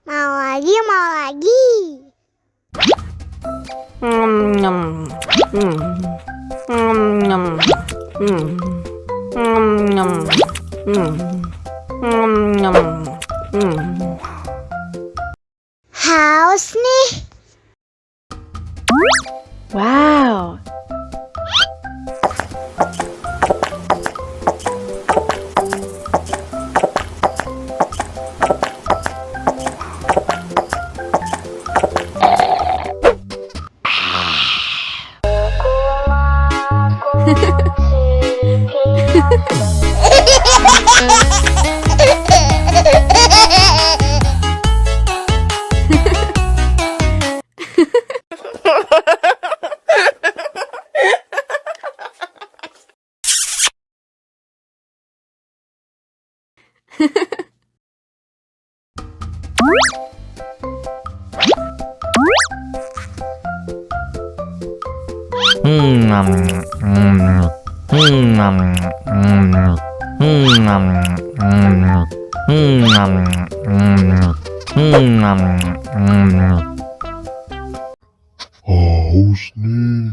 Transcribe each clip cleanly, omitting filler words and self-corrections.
Mau lagi, mau lagi. Haus nih. Wow. Haus nih.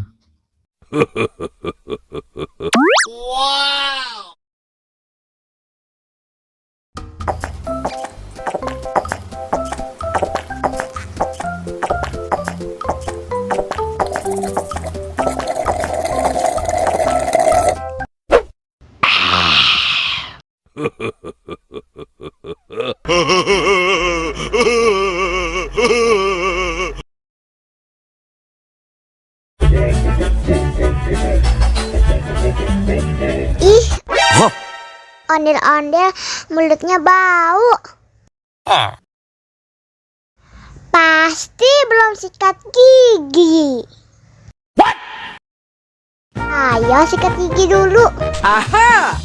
Ih, ondel-ondel mulutnya bau. Pasti belum sikat gigi. Ayo sikat gigi dulu. Aha!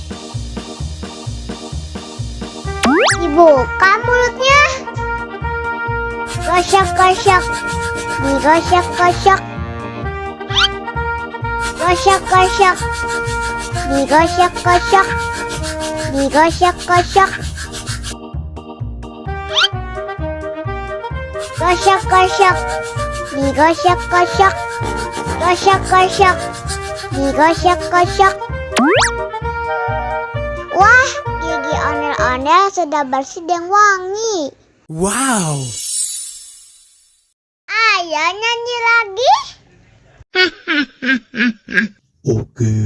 Dibuka mulutnya. Gosok-gosok. Digosok-gosok. Gosok-gosok. Digosok-gosok. Digosok-gosok. Gosok-gosok. Digosok-gosok. Gosok-gosok. Digosok-gosok. Wah, gigi ondel-ondel sudah bersih dan wangi. Wow! Ayo nyanyi lagi. Oke.